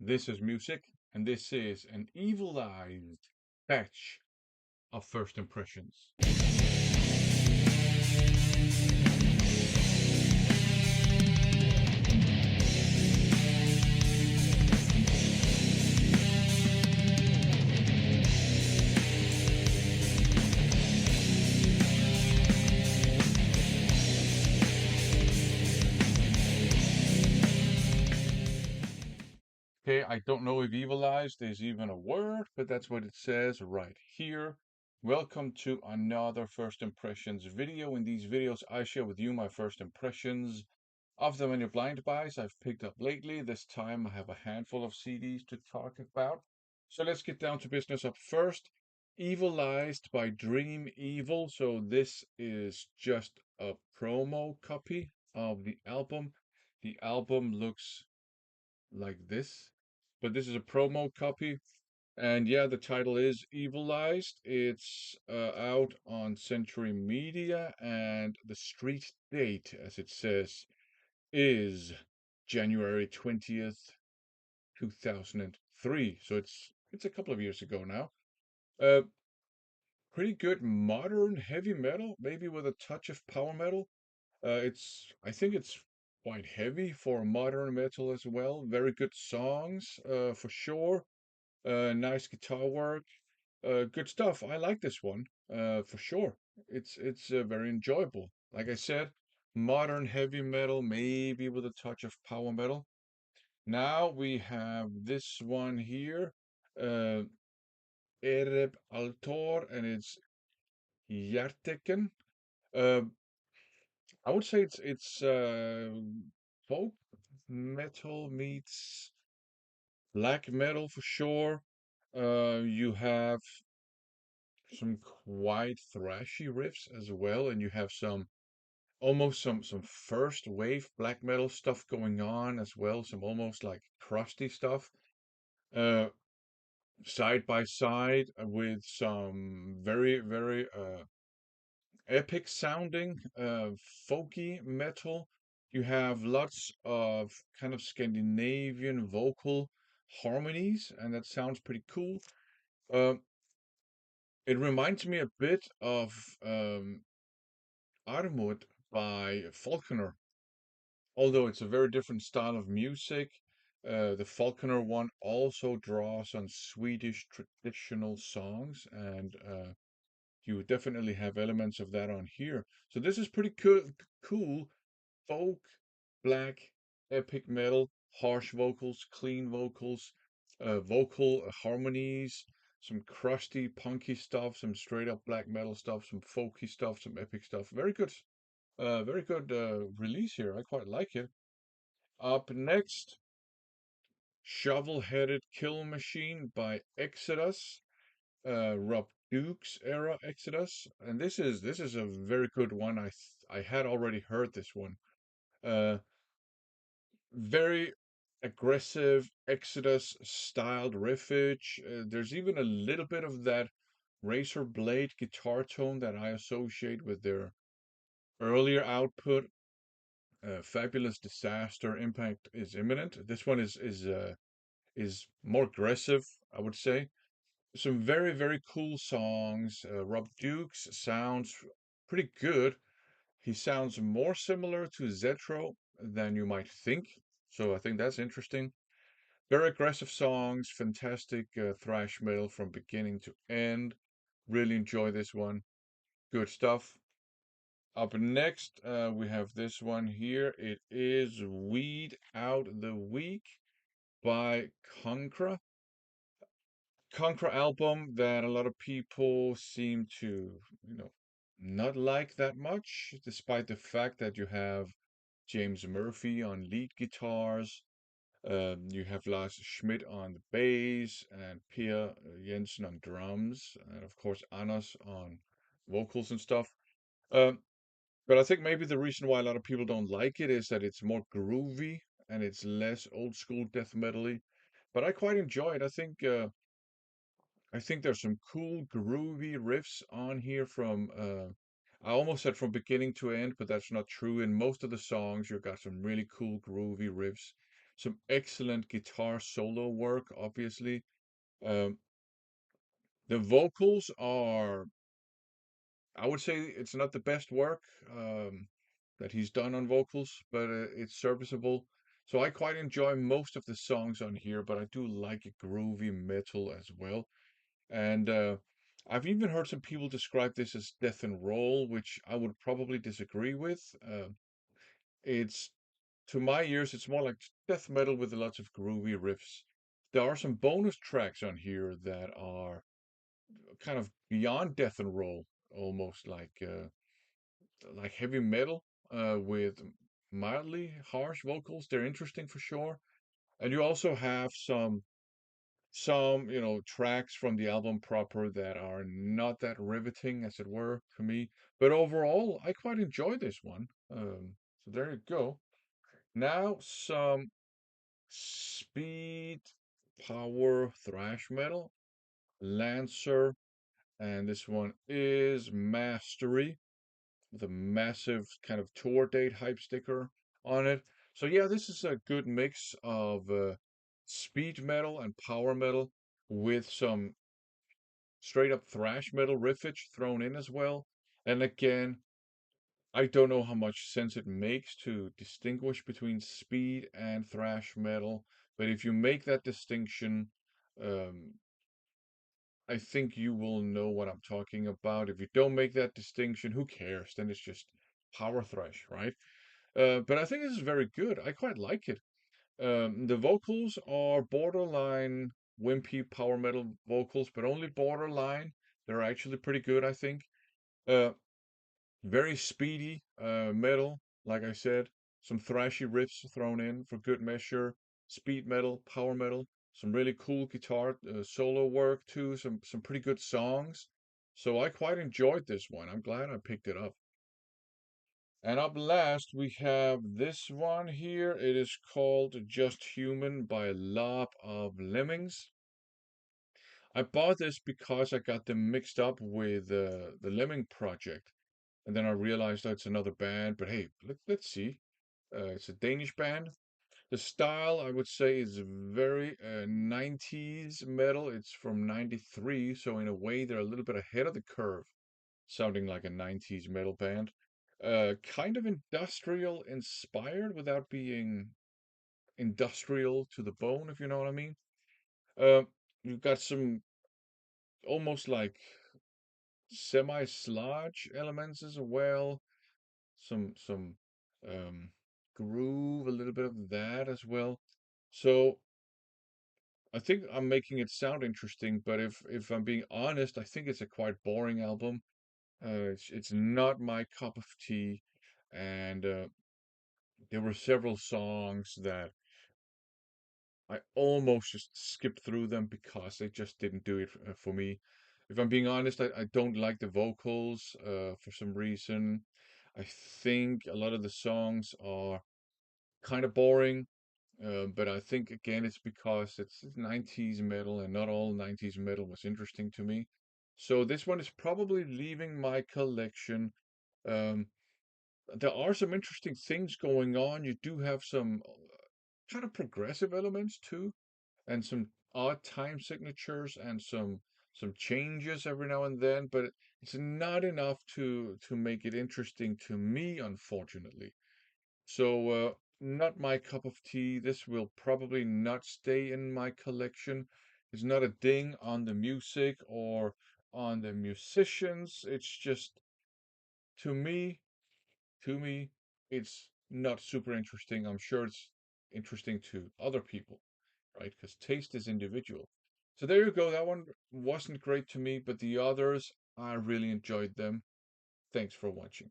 This is music, and this is an evilized batch of first impressions. Okay, I don't know if evilized is even a word, but that's what it says right here. Welcome to another first impressions video. In these videos, I share with you my first impressions of the many blind buys I've picked up lately. This time I have a handful of CDs to talk about. So let's get down to business up first. Evilized by Dream Evil. So this is just a promo copy of the album. The album looks like this, but this is a promo copy. And yeah, the title is Evilized. It's out on Century Media, and the street date, as it says, is January 20th, 2003. So it's a couple of years ago now. Uh, Pretty good modern heavy metal, maybe with a touch of power metal. I think it's quite heavy for modern metal as well. Very good songs, for sure. Nice guitar work. Good stuff. I like this one, for sure. It's very enjoyable. Like I said, modern heavy metal, maybe with a touch of power metal. Now we have this one here, uh, Ereb Altor, and it's Hjerteken. Uh, I would say it's folk metal meets black metal for sure. You have some quite thrashy riffs as well, and you have some first wave black metal stuff going on as well, some almost like crusty stuff. Uh, Side by side with some very epic sounding folky metal. You have lots of kind of Scandinavian vocal harmonies, and that sounds pretty cool. Um, it reminds me a bit of Armut by Falconer, although it's a very different style of music. The Falconer one also draws on Swedish traditional songs, and you definitely have elements of that on here. So this is pretty cool folk, black, epic metal, harsh vocals, clean vocals, vocal harmonies, some crusty, punky stuff, some straight up black metal stuff, some folky stuff, some epic stuff. Very good release here. I quite like it. Up next, Shovel Headed Kill Machine by Exodus, Rob Duke's era Exodus, and this is a very good one. I had already heard this one. Uh, Very aggressive Exodus styled riffage. There's even a little bit of that razor blade guitar tone that I associate with their earlier output. Fabulous Disaster, Impact is Imminent. This one is more aggressive, I would say. Some very cool songs. Rob Dukes sounds pretty good. He sounds more similar to Zetro than you might think, so I think that's interesting. Very aggressive songs, fantastic thrash metal from beginning to end. Really enjoy this one. Good stuff. Up next, we have this one here. It is Weed Out the Week by Concra. Concra album that a lot of people seem to, not like that much, despite the fact that you have James Murphy on lead guitars. You have Lars Schmidt on the bass and Pia Jensen on drums, and of course Anas on vocals and stuff. Um, but I think maybe the reason why a lot of people don't like it is that it's more groovy and it's less old school death metal-y. But I quite enjoy it. I think there's some cool groovy riffs on here from I almost said from beginning to end, but that's not true. In most of the songs, you've got some really cool groovy riffs. Some excellent guitar solo work, obviously. Um, the vocals are, I would say it's not the best work that he's done on vocals, but it's serviceable. So I quite enjoy most of the songs on here, but I do like a groovy metal as well. And I've even heard some people describe this as death and roll, which I would probably disagree with. It's to my ears, it's more like death metal with lots of groovy riffs. There are some bonus tracks on here that are kind of beyond death and roll, almost like heavy metal with mildly harsh vocals. They're interesting for sure. And you also have some tracks from the album proper that are not that riveting, as it were, for me. But overall, I quite enjoy this one. So there you go. Now some speed, power, thrash metal, Lancer, and this one is Mastery with a massive kind of tour date hype sticker on it. So yeah, this is a good mix of speed metal and power metal with some straight up thrash metal riffage thrown in as well. And again, I don't know how much sense it makes to distinguish between speed and thrash metal, but if you make that distinction, um, I think you will know what I'm talking about. If you don't make that distinction, who cares? Then it's just power thrash, right? But I think this is very good. I quite like it. The vocals are borderline wimpy power metal vocals, but only borderline. They're actually pretty good, I think. Uh, Very speedy metal, like I said. Some thrashy riffs thrown in for good measure. Speed metal, power metal. Some really cool guitar solo work too. Some pretty good songs. So I quite enjoyed this one. I'm glad I picked it up. And up last we have this one here. It is called Just Human by Lob of Lemmings. I bought this because I got them mixed up with the Lemming Project. And then I realized, oh, it's another band. But hey, let's see. It's a Danish band. The style, I would say, is very 90s metal. It's from 93, so in a way, they're a little bit ahead of the curve, sounding like a 90s metal band. Kind of industrial inspired without being industrial to the bone, if you know what I mean. Uh, you've got some almost like semi-sludge elements as well. Some um, groove, a little bit of that as well. So I think I'm making it sound interesting, but if I'm being honest, I think it's a quite boring album. It's not my cup of tea, and there were several songs that I almost just skipped through them because they just didn't do it for me. If I'm being honest, I don't like the vocals for some reason. I think a lot of the songs are kind of boring. But I think again it's because it's 90s metal and not all 90s metal was interesting to me. So this one is probably leaving my collection. Um, there are some interesting things going on. You do have some kind of progressive elements too, and some odd time signatures and some changes every now and then, but it's not enough to make it interesting to me, unfortunately. So, not my cup of tea. This will probably not stay in my collection. It's not a ding on the music or on the musicians. It's just to me, to me, it's not super interesting. I'm sure it's interesting to other people, right? Because taste is individual. So there you go. That one wasn't great to me, but the others, I really enjoyed them. Thanks for watching.